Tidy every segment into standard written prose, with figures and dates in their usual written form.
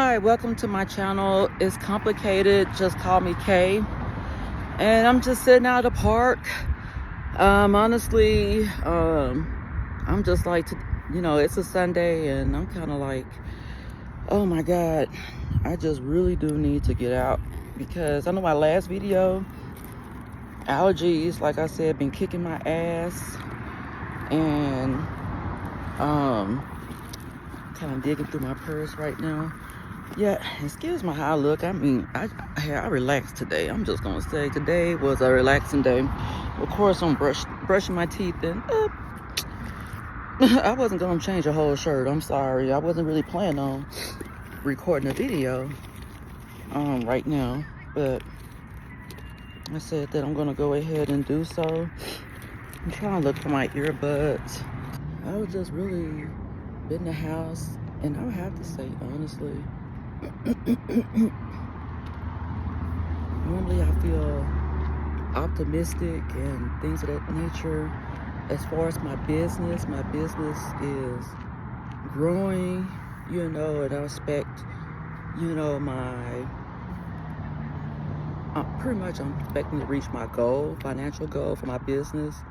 Hi, welcome to my channel. It's complicated, just call me Kay. And I'm just sitting out at the park. Honestly, I'm just like, it's a Sunday and I'm kind of like, oh my God, I just really do need to get out, because I know my last video, allergies, like I said, been kicking my ass. And kind of digging through my purse right now. Yeah, excuse me how I look. I mean, I relaxed today. I'm just gonna say today was a relaxing day. Of course, I'm brushing my teeth, and I wasn't gonna change a whole shirt. I'm sorry. I wasn't really planning on recording a video right now, but I said that I'm gonna go ahead and do so. I'm trying to look for my earbuds. I was just really in the house, and I would have to say honestly, normally I feel optimistic and things of that nature. As far as my business is growing, and I expect, I'm expecting to reach my goal, financial goal for my business.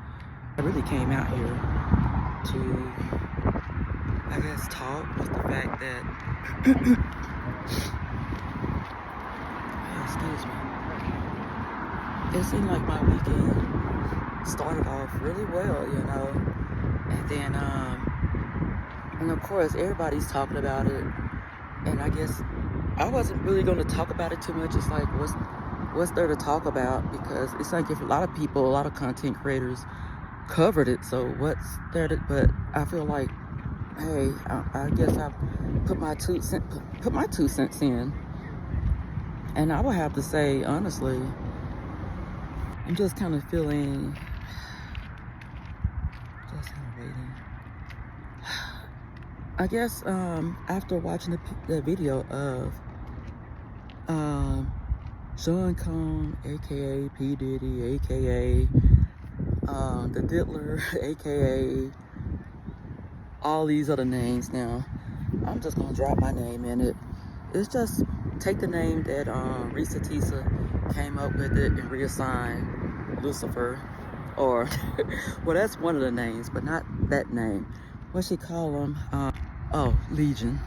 I really came out here to, I guess, talk with the fact that excuse me. It seemed like my weekend started off really well, and then, and of course, everybody's talking about it, and I guess I wasn't really going to talk about it too much. It's like, what's there to talk about? Because it's like, if a lot of content creators covered it, so what's there to, but I feel like, hey, I guess I put my 2 cents in. And I would have to say, honestly, I'm just kind of feeling, just kind of waiting. I guess after watching the video of Sean Combs, aka P. Diddy, aka the Diddler, aka all these other names now, I'm just gonna drop my name in it. It's just take the name that Risa Tisa came up with it and reassign Lucifer, or well, that's one of the names, but not that name. What she call him? Legion.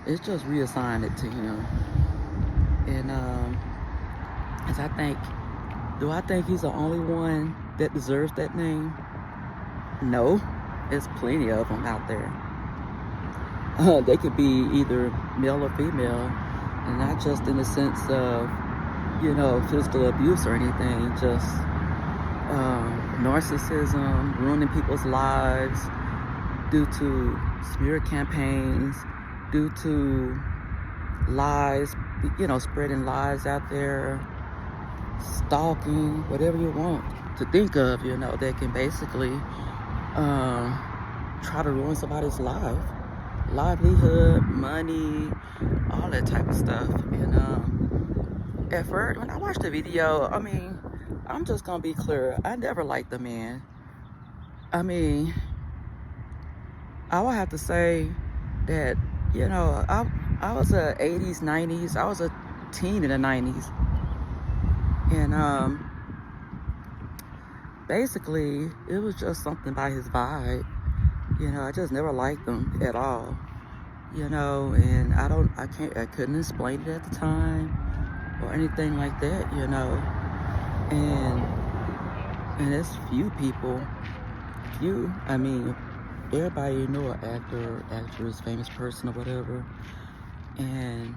It's just reassigned it to him. And do I think he's the only one that deserves that name? No, there's plenty of them out there. They could be either male or female, and not just in the sense of, physical abuse or anything, just narcissism, ruining people's lives due to smear campaigns, due to lies, spreading lies out there, stalking, whatever you want to think of, that can basically try to ruin somebody's life. Livelihood, money, all that type of stuff. And at first, when I watched the video, I mean, I'm just gonna be clear, I never liked the man. I mean, I would have to say that, I was a 80s, 90s, I was a teen in the 90s. And basically, it was just something about his vibe. I just never liked them at all, and I couldn't explain it at the time or anything like that, and it's few people, I mean, everybody an actor, actress, famous person or whatever, and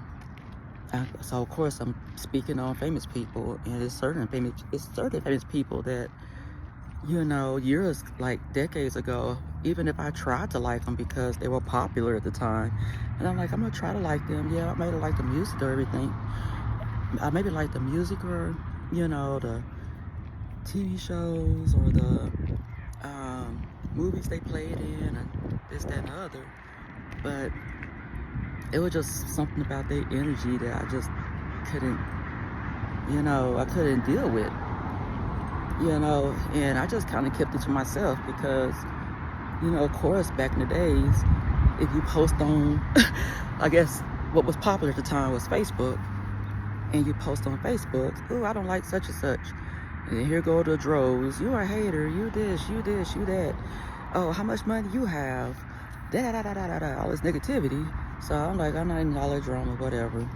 so of course I'm speaking on famous people, and it's certain famous people that, years, like decades ago, even if I tried to like them because they were popular at the time, and I'm like, I'm gonna try to like them. Yeah, I may have liked the music or everything. I maybe like the music or, the TV shows or the movies they played in and this, that, and the other. But it was just something about their energy that I just couldn't, I couldn't deal with. And I just kind of kept it to myself because, of course, back in the days, if you post on, I guess, what was popular at the time was Facebook, and you post on Facebook, "Ooh, I don't like such and such," and then here go the droves. "You are a hater. You this. You this. You that. Oh, how much money you have?" Da da da da da da. All this negativity. So I'm like, I'm not in all that drama, whatever.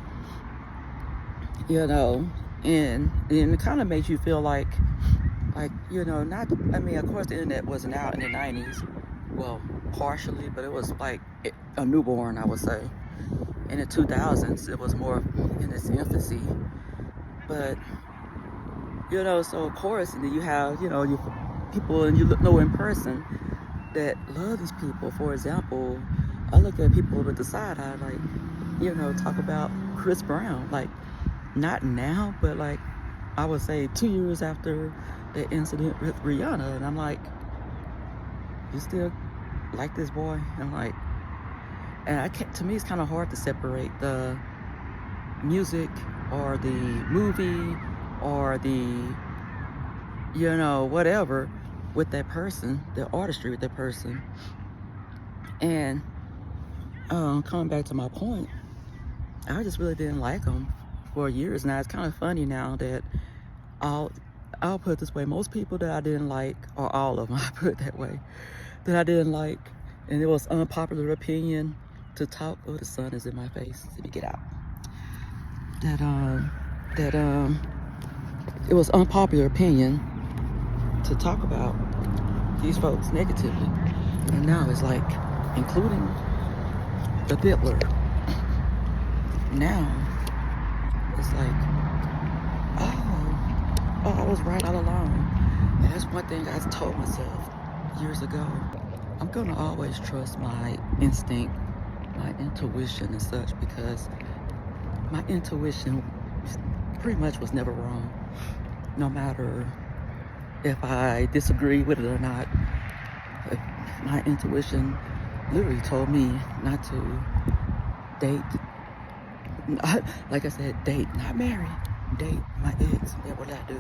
You know, and it kind of makes you feel like, you know, not. I mean, of course, the internet wasn't out in the '90s. Well, partially, but it was like a newborn, I would say. In the 2000s, it was more in its infancy. But, you know, so of course, and then you have, you know, you people, and you know in person that love these people. For example, I look at people with the side eye, like, you know, talk about Chris Brown, like, not now, but like, I would say 2 years after the incident with Rihanna, and I'm like, you still like this boy? And I'm like, and I can't, to me, it's kind of hard to separate the music or the movie or the, you know, whatever with that person, the artistry with that person. And coming back to my point, I just really didn't like him for years. Now it's kind of funny now that I'll put it this way, most people that I didn't like, or all of them, I put it that way, that I didn't like, and it was unpopular opinion to talk. Oh, the sun is in my face. Let me get out. That it was unpopular opinion to talk about these folks negatively, and now it's like, including the diddler. Now it's like, oh, I was right all along. And that's one thing I told myself years ago. I'm gonna always trust my instinct, my intuition and such, because my intuition pretty much was never wrong, no matter if I disagree with it or not. My intuition literally told me not to date, like I said, date, not marry, date my ex. That's what I do.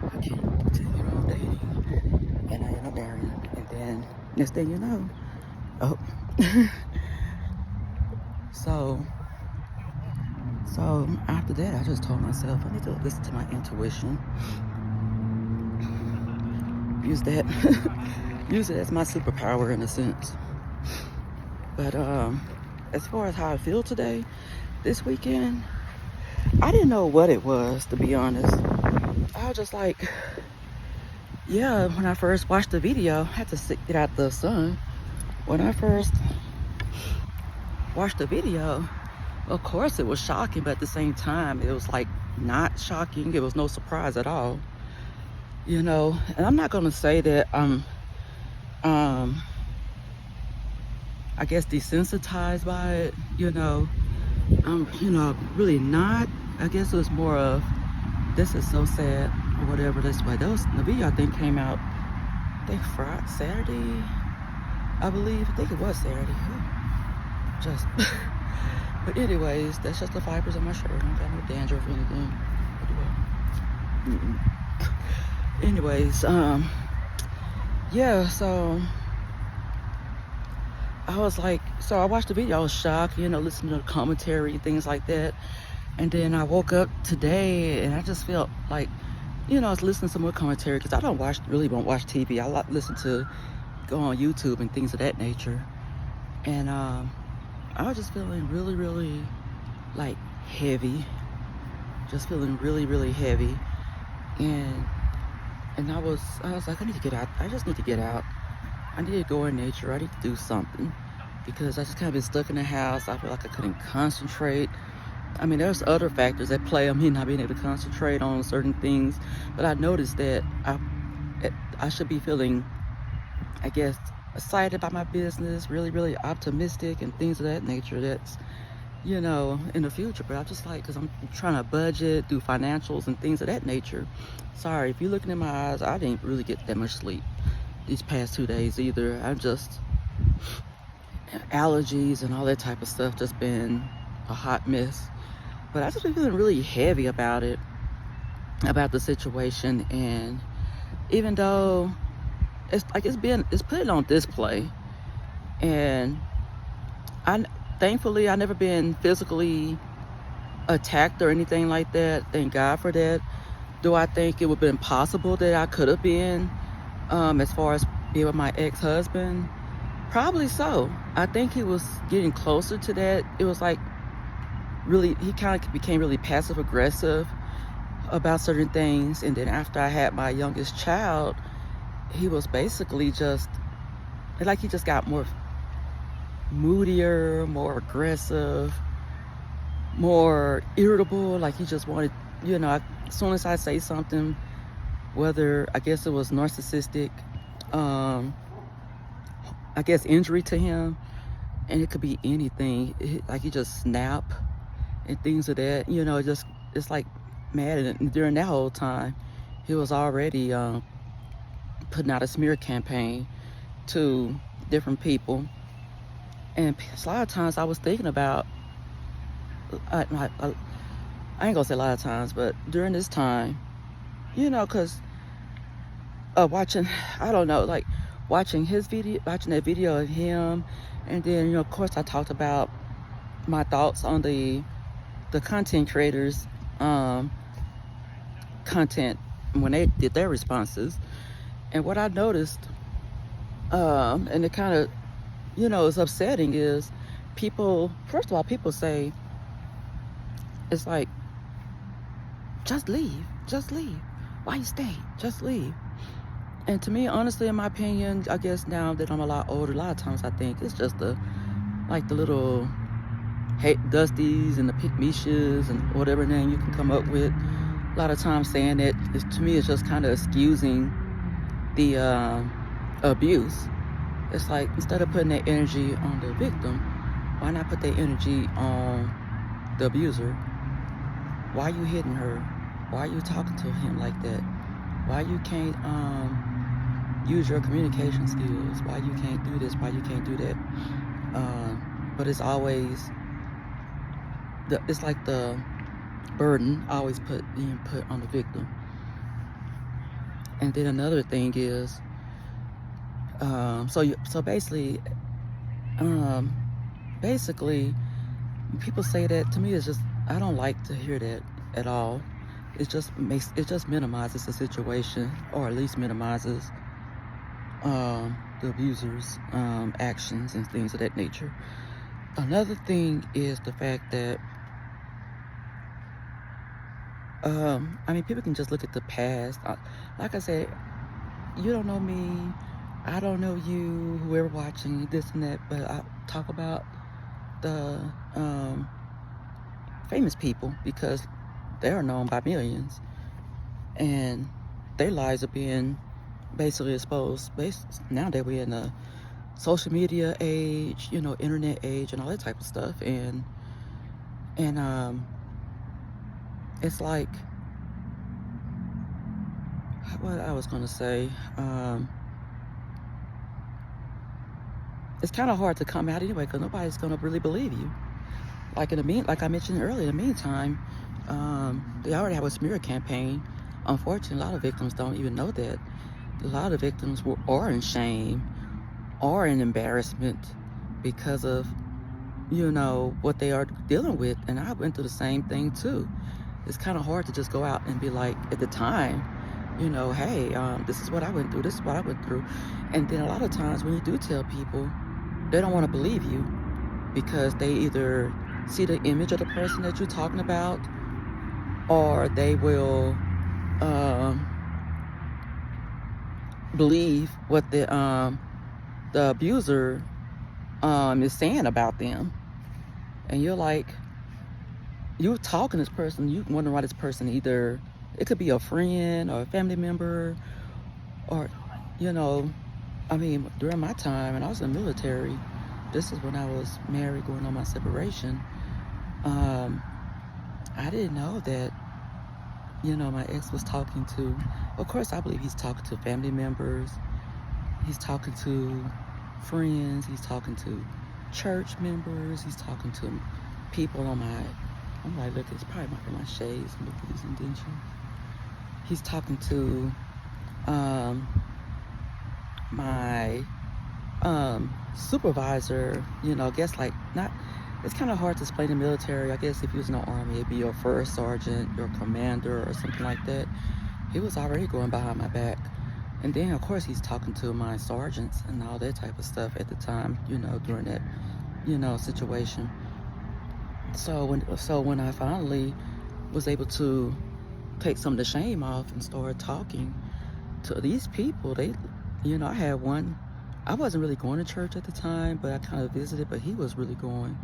I can't continue on dating, and I end up marrying, and then next thing you know, oh. So after that, I just told myself, I need to listen to my intuition. Use that, use it as my superpower in a sense. But as far as how I feel today, this weekend, I didn't know what it was, to be honest. I was just like, yeah, when I first watched the video, I had to get out the sun. When I first watched the video, of course it was shocking, but at the same time, it was like not shocking. It was no surprise at all, you know. And I'm not gonna say that I'm, I guess, desensitized by it, you know. You know, really not. I guess it was more of, this is so sad, or whatever. This way, the video I think came out, I think Friday, Saturday, I believe. I think it was Saturday. Just. But anyways, that's just the fibers on my shirt. I don't got no dandruff or anything. Anyways, yeah, so I was like, so I watched the video, I was shocked, you know, listening to the commentary, things like that. And then I woke up today and I just felt like, you know, I was listening to some more commentary, because I really don't watch TV. I listen to, go on YouTube and things of that nature. And I was just feeling really, really, like, heavy. Just feeling really, really heavy. And I was like, I need to get out. I just need to get out. I need to go in nature. I need to do something, because I just kind of been stuck in the house. I feel like I couldn't concentrate. I mean, there's other factors that play on me not being able to concentrate on certain things, but I noticed that I should be feeling, I guess, excited about my business, really, really optimistic and things of that nature. That's, you know, in the future. But I'm just like, because I'm trying to budget, do financials and things of that nature. Sorry, if you're looking in my eyes, I didn't really get that much sleep these past 2 days either. I'm just, allergies and all that type of stuff, just been a hot mess. But I just been feeling really heavy about it, about the situation. And even though it's like, it's put on display, and thankfully, I never been physically attacked or anything like that. Thank God for that. Do I think it would have been possible that I could have been, as far as being with my ex-husband? Probably so. I think he was getting closer to that. It was like really, he kind of became really passive aggressive about certain things. And then after I had my youngest child, he was basically just, like he just got more moodier, more aggressive, more irritable. Like he just wanted, as soon as I say something, whether I guess it was narcissistic, I guess injury to him, and it could be anything. Like he just snap and things of that. It's like mad. And during that whole time, he was already putting out a smear campaign to different people. And a lot of times I was thinking about, I ain't gonna say a lot of times, but during this time, because watching, I don't know, like watching that video of him, and then of course I talked about my thoughts on the content creators content when they did their responses. And what I noticed, and it kind of is upsetting, is people, first of all, people say, it's like, just leave, why you stay, just leave. And to me, honestly, in my opinion, I guess now that I'm a lot older, a lot of times I think it's just the little hate dusties and the pick-me-shoes and whatever name you can come up with. A lot of times saying it, to me, it's just kind of excusing the abuse. It's like, instead of putting that energy on the victim, why not put that energy on the abuser? Why you hitting her? Why you talking to him like that? Why you can't use your communication skills? Why you can't do this? Why you can't do that? But it's always, it's like the burden always being put on the victim. And then another thing is, so basically, people say that, to me, it's just, I don't like to hear that at all. It just minimizes the situation, or at least minimizes the abuser's actions and things of that nature. Another thing is the fact that, people can just look at the past. Like I said, you don't know me, I don't know you, whoever watching this and that, but I talk about the famous people because they are known by millions, and their lives are being basically exposed. Now that we're in a social media age, internet age, and all that type of stuff, and it's like, what I was gonna say, it's kind of hard to come out anyway because nobody's gonna really believe you. Like like I mentioned earlier, in the meantime, they already have a smear campaign. Unfortunately, a lot of victims don't even know that. A lot of victims are in shame or in embarrassment because of, what they are dealing with. And I went through the same thing too. It's kind of hard to just go out and be like, at the time, hey, this is what I went through, this is what I went through. And then a lot of times when you do tell people, they don't want to believe you because they either see the image of the person that you're talking about, or they will believe what the abuser is saying about them. And you're like, you're talking to this person, you wonder why this person, either it could be a friend or a family member, or during my time, and I was in the military, this is when I was married, going on my separation, I didn't know that, my ex was talking to, of course I believe he's talking to family members, he's talking to friends, he's talking to church members, he's talking to people I'm like, look, it's probably my shades, look at these indentions. He's talking to my supervisor, I guess, like, not it's kind of hard to explain the military. I guess if you was in the Army, it'd be your first sergeant, your commander, or something like that. He was already going behind my back. And then, of course, he's talking to my sergeants and all that type of stuff at the time, during that, situation. So when I finally was able to take some of the shame off and start talking to these people, I had one. I wasn't really going to church at the time, but I kind of visited, but he was really going.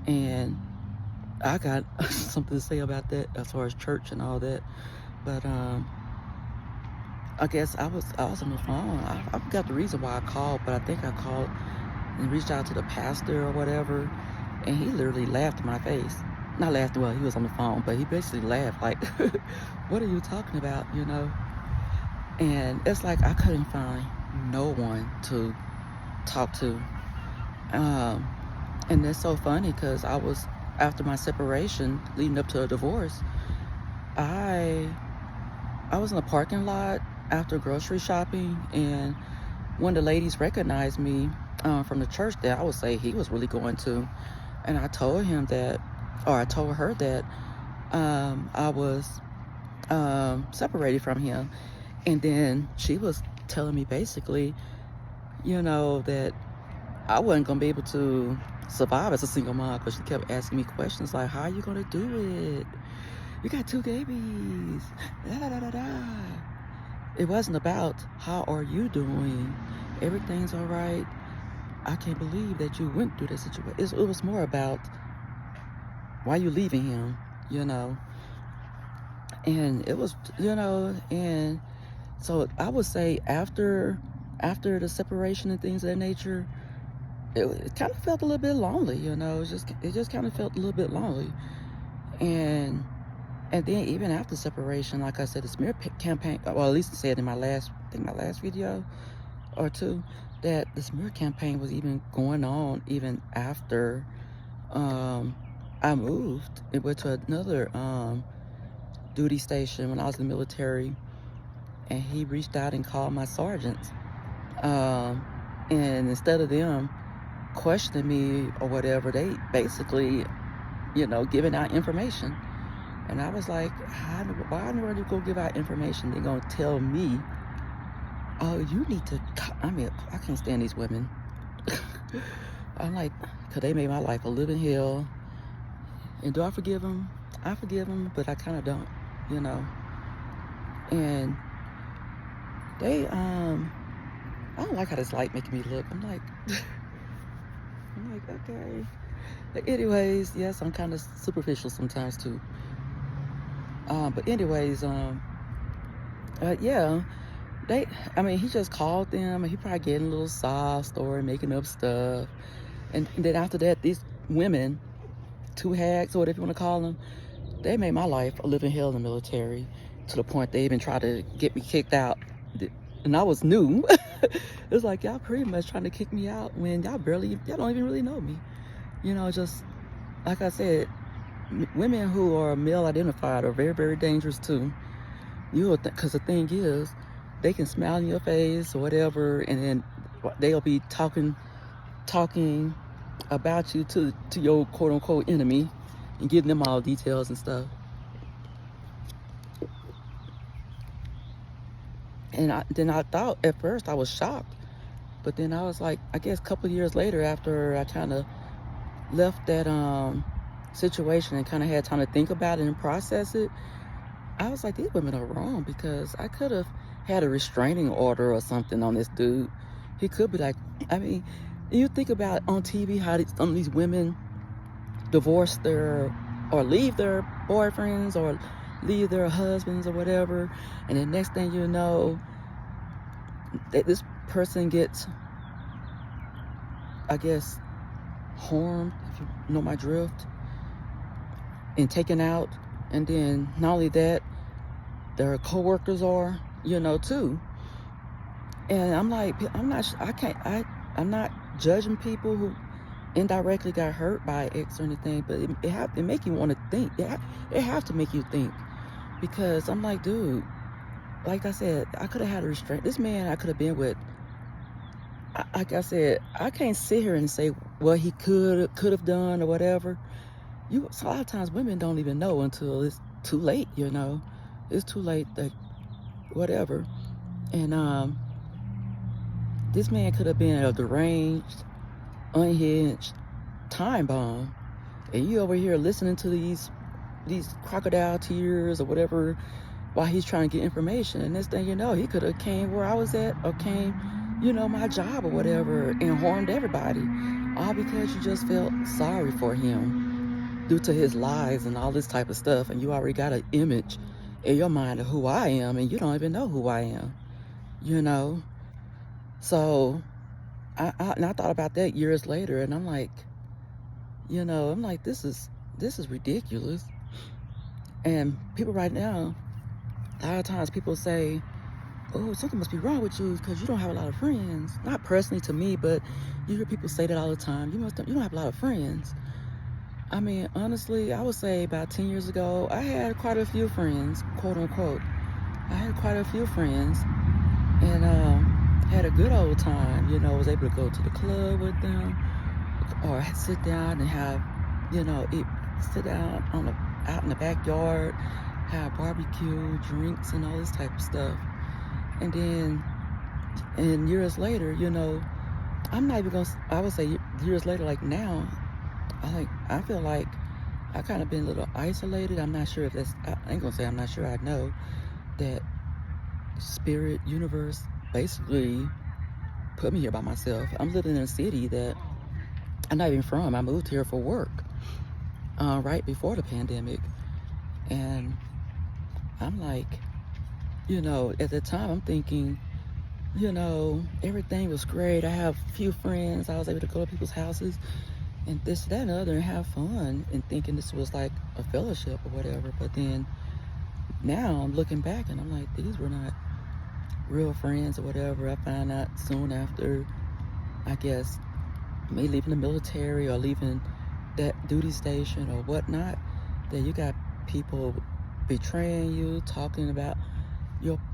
And I got something to say about that as far as church and all that. But I guess I was on the phone. I forgot the reason why I called, but I think I called and reached out to the pastor or whatever, and he literally laughed in my face. Not laughed, well, he was on the phone, but he basically laughed like, what are you talking about, And it's like I couldn't find no one to talk to. And that's so funny because after my separation, leading up to a divorce, I was in a parking lot after grocery shopping, and one of the ladies recognized me from the church that I would say he was really going to. And I told her that I was separated from him. And then she was telling me basically, that I wasn't going to be able to survive as a single mom, because she kept asking me questions like, how are you going to do it? You got 2 babies. Da, da, da, da. It wasn't about how are you doing. Everything's all right. I can't believe that you went through this situation. It was more about why you leaving him, And it was, and so I would say after the separation and things of that nature, it kind of felt a little bit lonely, It just kind of felt a little bit lonely. And then even after separation, like I said, the smear campaign, well, at least I said in my last video or two, that the smear campaign was even going on even after I moved. It went to another duty station when I was in the military, and he reached out and called my sergeants. And instead of them questioning me or whatever, they basically, giving out information. And I was like, why in the world you go give out information? They're going to tell me, oh, you need to, I can't stand these women. I'm like, because they made my life a living hell. And do I forgive them? I forgive them, but I kind of don't, And they, I don't like how this light making me look. I'm like, okay. But anyways, yes, I'm kind of superficial sometimes too. But anyways, yeah, he just called them, and he probably getting a little sob story, making up stuff. And then after that, these women, 2 hags, or whatever you want to call them, they made my life a living hell in the military, to the point they even tried to get me kicked out. And I was new. It's like, y'all pretty much trying to kick me out when y'all don't even really know me. Just like I said, women who are male identified are very, very dangerous too. Because the thing is, they can smile in your face or whatever, and then they'll be talking about you to your quote unquote enemy, and giving them all details and stuff. And then I thought at first I was shocked, but then I was like, I guess a couple of years later, after I kind of left that situation and kind of had time to think about it and process it, I was like, these women are wrong, because I could have had a restraining order or something on this dude. He could be like, you think about on TV how some of these women divorce or leave their boyfriends or leave their husbands or whatever, and the next thing you know, that this person gets, I guess, harmed, if you know my drift, and taken out. And then not only that, their co-workers are, too. And I'm like, I'm not judging people who indirectly got hurt by X or anything, but it make you want to think. It have to make you think, because I'm like, dude, like I said, I could have had a restraint. This man I could have been with, like I said, I can't sit here and say what he could have done or whatever. So a lot of times women don't even know until it's too late, you know. It's too late, that whatever. And this man could have been a deranged, unhinged time bomb. And you over here listening to these crocodile tears or whatever while he's trying to get information. And next thing you know, he could have came where I was at, or came, you know, my job or whatever, and harmed everybody. All because you just felt sorry for him due to his lies and all this type of stuff. And you already got an image in your mind of who I am, and you don't even know who I am, you know? So and I thought about that years later, and I'm like, you know, this is ridiculous. And people right now, a lot of times people say, oh, something must be wrong with you because you don't have a lot of friends. Not personally to me, but you hear people say that all the time. You don't have a lot of friends. I mean, honestly, I would say about 10 years ago, I had quite a few friends, quote unquote. I had quite a few friends, and had a good old time. You know, was able to go to the club with them, or sit down and have, you know, sit down out in the backyard, have barbecue, drinks, and all this type of stuff. And then, and years later, you know, I'm not even gonna, I would say years later, like now, I feel like I kind of been a little isolated. I'm not sure if that's, I ain't gonna say I'm not sure, I know that spirit, universe, basically put me here by myself. I'm living in a city that I'm not even from. I moved here for work, right before the pandemic. And I'm like, you know, at the time I'm thinking, you know, everything was great. I have a few friends. I was able to go to people's houses and this, that, and the other, and have fun, and thinking this was like a fellowship or whatever. But then now I'm looking back and I'm like, these were not real friends or whatever. I found out soon after, I guess, me leaving the military or leaving that duty station or whatnot, that you got people betraying you, talking about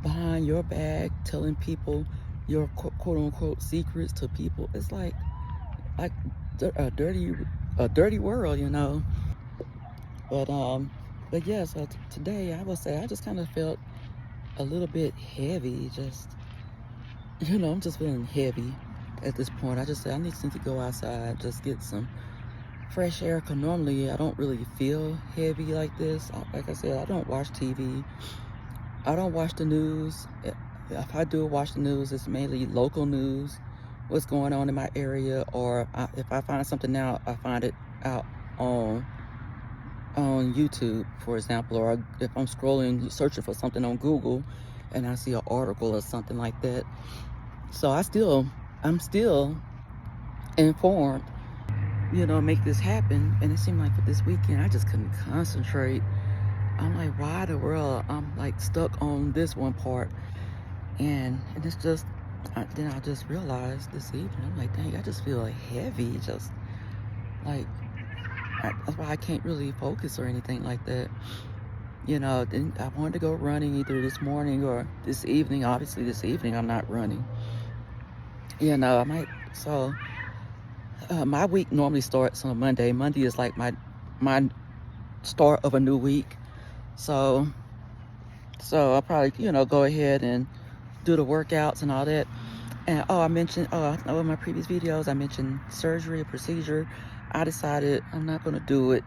behind your back, telling people your quote unquote secrets to people. It's like a dirty world, you know. But yeah, so today I would say I just kind of felt a little bit heavy. Just, you know, I'm just feeling heavy at this point. I just said I need to go outside, just get some fresh air, because normally I don't really feel heavy like this. Like I said, I don't watch TV. I don't watch the news. If I do watch the news, it's mainly local news, what's going on in my area, or if I find something out, I find it out on YouTube, for example, or if I'm scrolling, searching for something on Google, and I see an article or something like that. So I'm still informed, you know, make this happen. And it seemed like for this weekend, I just couldn't concentrate. I'm like, why the world? I'm like stuck on this one part. And it's just, then I just realized this evening, I'm like, dang, I just feel heavy, just like, that's why I can't really focus or anything like that. You know, then I wanted to go running either this morning or this evening. Obviously this evening I'm not running. You know, I might, so my week normally starts on Monday. Monday is like my start of a new week. So I'll probably, you know, go ahead and do the workouts and all that. And I mentioned, in my previous videos, I mentioned surgery, a procedure. I decided I'm not going to do it.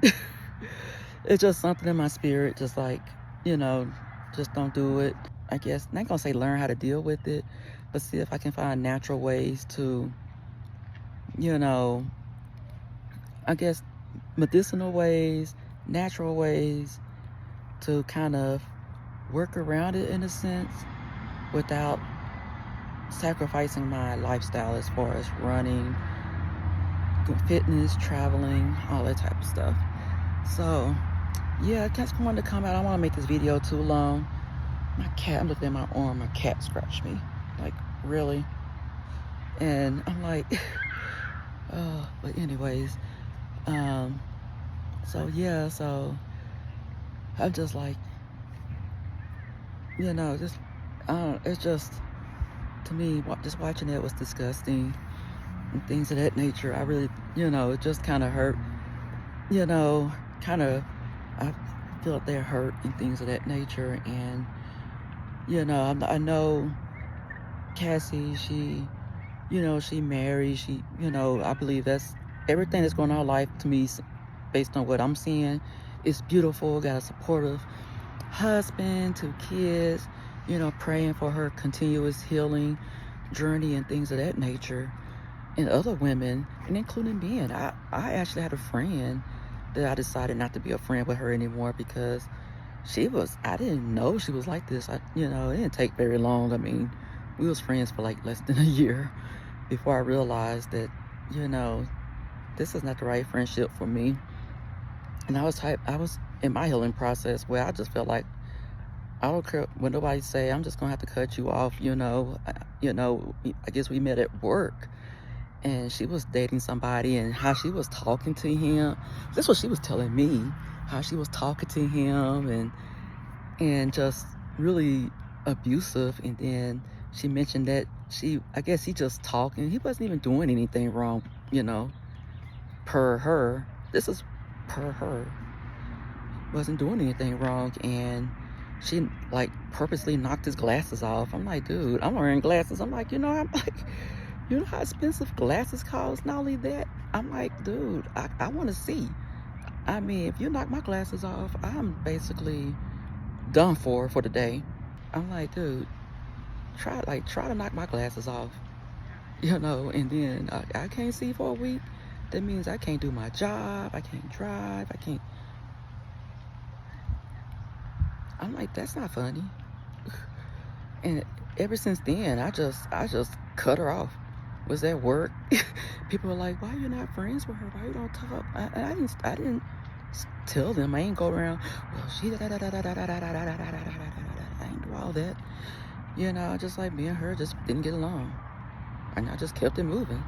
It's just something in my spirit, just like, you know, just don't do it. I guess, I'm not going to say learn how to deal with it, but see if I can find natural ways to, you know, I guess medicinal ways, natural ways to kind of work around it in a sense without sacrificing my lifestyle as far as running, fitness, traveling, all that type of stuff. So yeah, I just wanted to come out. I don't want to make this video too long. My cat, I'm looking at my arm, my cat scratched me, like really. And I'm like, oh, but anyways, so yeah, so I'm just like, you know, just, it's just, to me, just watching it was disgusting. and things of that nature. I really, it just kind of hurt, kind of, I felt they're hurt and things of that nature. And, I know Cassie, she married, I believe that's everything that's going on in life to me, based on what I'm seeing. It's beautiful, got a supportive husband, 2 kids, praying for her continuous healing journey and things of that nature. And other women, and including men. I actually had a friend that I decided not to be a friend with her anymore because I didn't know she was like this. It didn't take very long. I mean, we was friends for like less than a year before I realized that, this is not the right friendship for me. And I was in my healing process where I just felt like, I don't care what nobody say, I'm just gonna have to cut you off, I guess we met at work. And she was dating somebody, and how she was talking to him. That's what she was telling me, how she was talking to him and just really abusive. And then she mentioned that I guess he just talking. He wasn't even doing anything wrong, per her. This is per her. Wasn't doing anything wrong. And she like purposely knocked his glasses off. I'm like, dude, I'm wearing glasses. I'm like, you know how expensive glasses cost? Not only that, I'm like, dude, I want to see. I mean, if you knock my glasses off, I'm basically done for the day. I'm like, dude, try to knock my glasses off, and then I can't see for a week. That means I can't do my job. I can't drive. I can't. I'm like, that's not funny. And ever since then, I just cut her off. Was at work. People were like, why you not friends with her? Why you don't talk? I didn't tell them. I ain't go around, well, she I ain't do all that. Just like me and her just didn't get along. And I just kept it moving.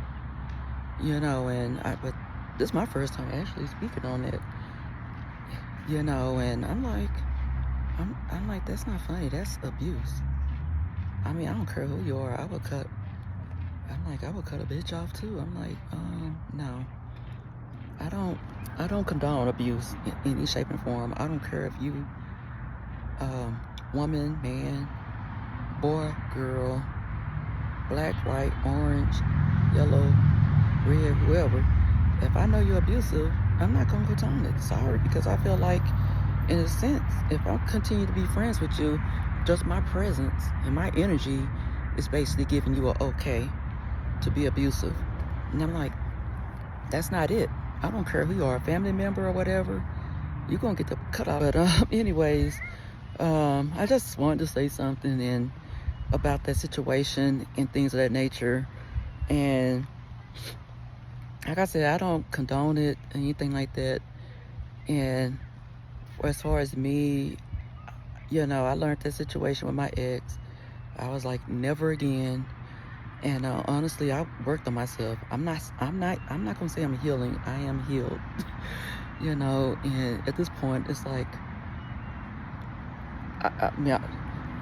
But this is my first time actually speaking on it. And I'm like, that's not funny. That's abuse. I mean, I don't care who you are. I would cut a bitch off too. I'm like, no. I don't condone abuse in any shape and form. I don't care if you, woman, man, boy, girl, black, white, orange, yellow, red, whoever. If I know you're abusive, I'm not gonna condone it. Sorry, because I feel like, in a sense, if I continue to be friends with you, just my presence and my energy is basically giving you a okay to be abusive. And I'm like, that's not it. I don't care who you are, a family member or whatever, you're gonna get the cut off. But anyways, I just wanted to say something about that situation and things of that nature. And like I said, I don't condone it, anything like that. And as far as me, I learned that situation with my ex. I was like, never again. And honestly, I worked on myself. I'm not gonna say I'm healing. I am healed. And at this point, it's like,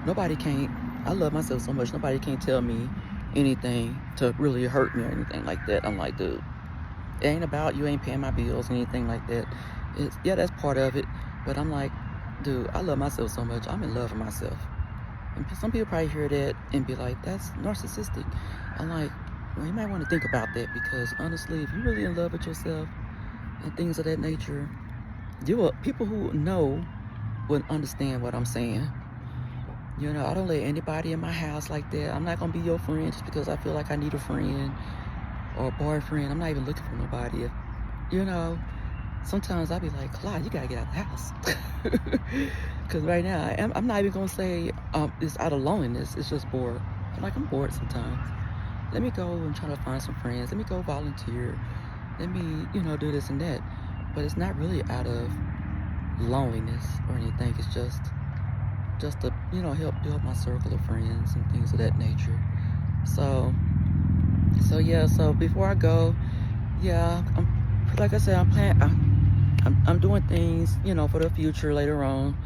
nobody can't. I love myself so much. Nobody can't tell me anything to really hurt me or anything like that. I'm like, dude, it ain't about you ain't paying my bills or anything like that. That's part of it. But I'm like, dude, I love myself so much. I'm in love with myself. And some people probably hear that and be like, that's narcissistic. I'm like, well, you might want to think about that, because honestly, if you're really in love with yourself and things of that nature, people who know would understand what I'm saying. I don't let anybody in my house like that. I'm not going to be your friend just because I feel like I need a friend or a boyfriend. I'm not even looking for nobody. Sometimes I be like, Clyde, you got to get out of the house. Because right now, I'm not even going to say it's out of loneliness. It's just bored. I'm bored sometimes. Let me go and try to find some friends. Let me go volunteer. Let me, do this and that. But it's not really out of loneliness or anything. It's just to, help build my circle of friends and things of that nature. So before I go, like I said, I'm doing things, for the future later on.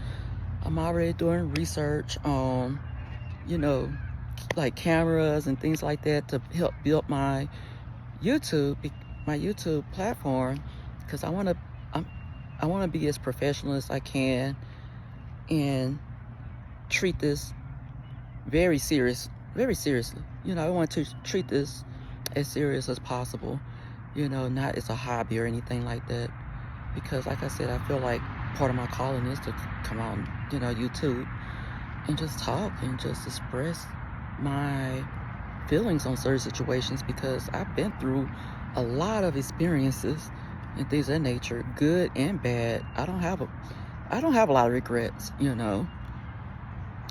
I'm already doing research on, like cameras and things like that to help build my YouTube, my YouTube platform, because I want to be as professional as I can and treat this very seriously. I want to treat this as serious as possible. Not as a hobby or anything like that. Because like I said, I feel like part of my calling is to come on, YouTube and just talk and just express my feelings on certain situations, because I've been through a lot of experiences and things of that nature, good and bad. I don't have a lot of regrets,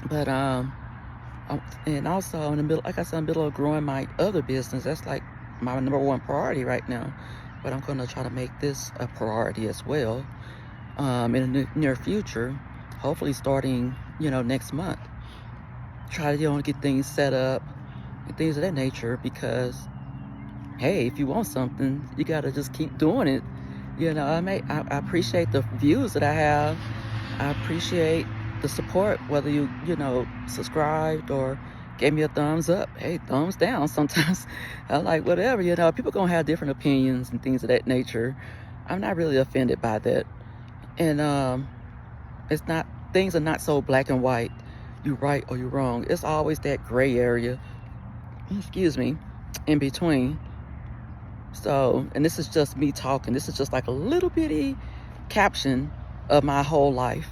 But and also in the middle, like I said, in the middle of growing my other business. That's like my number one priority right now. But I'm gonna try to make this a priority as well. In the near future, hopefully starting, next month. Try to, get things set up and things of that nature, because hey, if you want something, you gotta just keep doing it. I appreciate the views that I have. I appreciate the support, whether you subscribed or gave me a thumbs up. Hey, thumbs down. Sometimes I like whatever. People gonna have different opinions and things of that nature. I'm not really offended by that. And it's not, things are not so black and white. You right or you wrong. It's always that gray area, excuse me, in between. So, and this is just me talking. This is just like a little bitty caption of my whole life.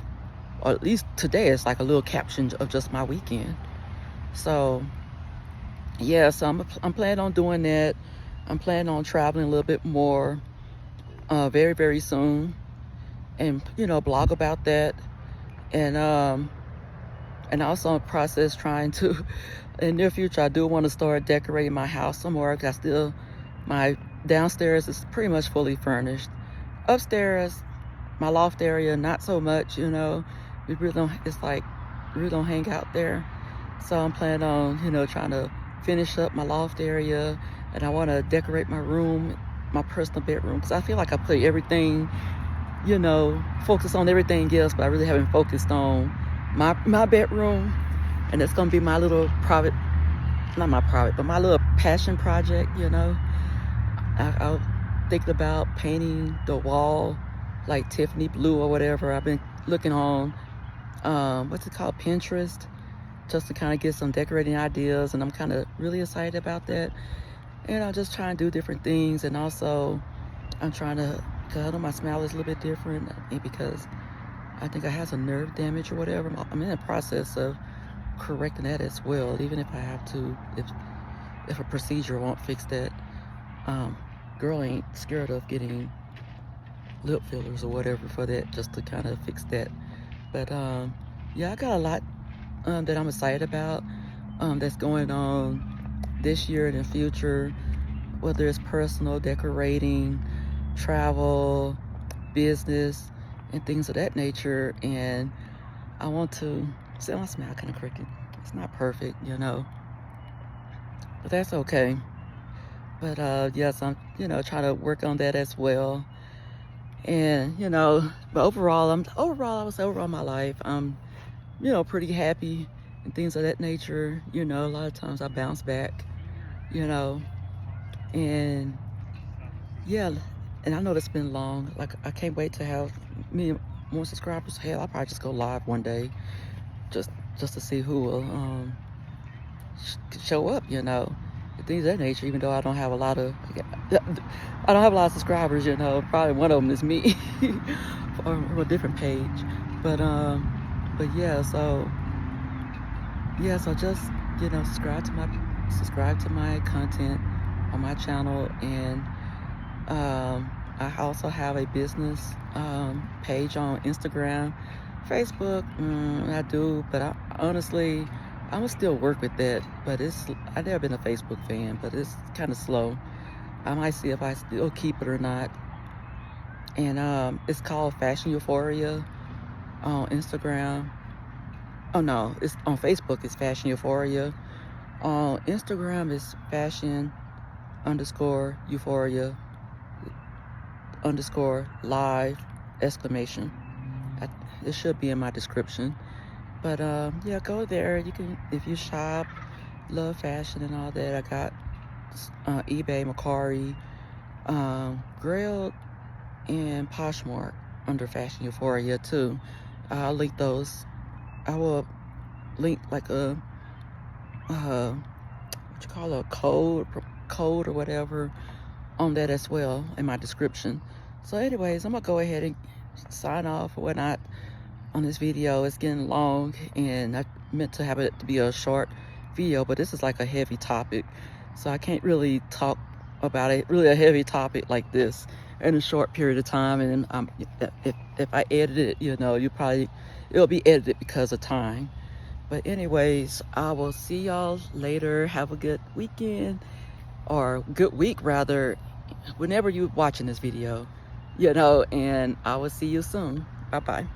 Or at least today it's like a little caption of just my weekend. So, yeah, so I'm planning on doing that. I'm planning on traveling a little bit more very, very soon. And, blog about that. And also in the process trying to, in the near future, I do want to start decorating my house some more. My downstairs is pretty much fully furnished. Upstairs, my loft area, not so much, we really don't, we really don't hang out there. So I'm planning on, trying to finish up my loft area, and I want to decorate my room, my personal bedroom, because I feel like I put everything, focus on everything else, but I really haven't focused on my bedroom. And it's going to be my little private, not my private, but my little passion project, I'll think about painting the wall like Tiffany blue or whatever. I've been looking on, what's it called, Pinterest, just to kind of get some decorating ideas, and I'm kind of really excited about that. And I'm just trying to do different things, and also I'm trying to, because I know my smile is a little bit different, and because I think I have some nerve damage or whatever. I'm in the process of correcting that as well, even if I have to, if a procedure won't fix that. Girl ain't scared of getting lip fillers or whatever for that, just to kind of fix that. But yeah, I got a lot that I'm excited about that's going on this year and in the future, whether it's personal, decorating, travel, business, and things of that nature. And I want to say my smile kind of crooked. It's not perfect, but that's okay. But yes, I'm trying to work on that as well. And but overall I would say overall my life, I'm pretty happy and things of that nature. A lot of times I bounce back, and yeah, and I know that's been long. Like, I can't wait to have more subscribers. Hell, I'll probably just go live one day, just to see who will show up, things of that nature. Even though I don't have a lot of subscribers, probably one of them is me, or a different page. But yeah, so just subscribe to my content on my channel. And I also have a business page on Instagram, Facebook. I do, but honestly, I'm gonna still work with that. But I've never been a Facebook fan, but it's kind of slow. I might see if I still keep it or not. And it's called Fashion Euphoria on Instagram. Oh no, it's on Facebook. It's Fashion Euphoria. On Instagram, it's fashion_euphoria_ live ! It should be in my description. But yeah, go there. You can, if you shop, love fashion and all that. I got eBay, Mercari, Grailed and Poshmark under Fashion Euphoria too. I'll link those. I will link like a what you call a code or whatever on that as well in my description. So anyways, I'm gonna go ahead and sign off or whatnot on this video. It's getting long and I meant to have it to be a short video, but this is like a heavy topic, so I can't really talk about it, really a heavy topic like this in a short period of time. And if I edit it, you know, it'll be edited because of time. But anyways, I will see y'all later. Have a good weekend, or good week rather, whenever you're watching this video, you know, and I will see you soon. Bye bye.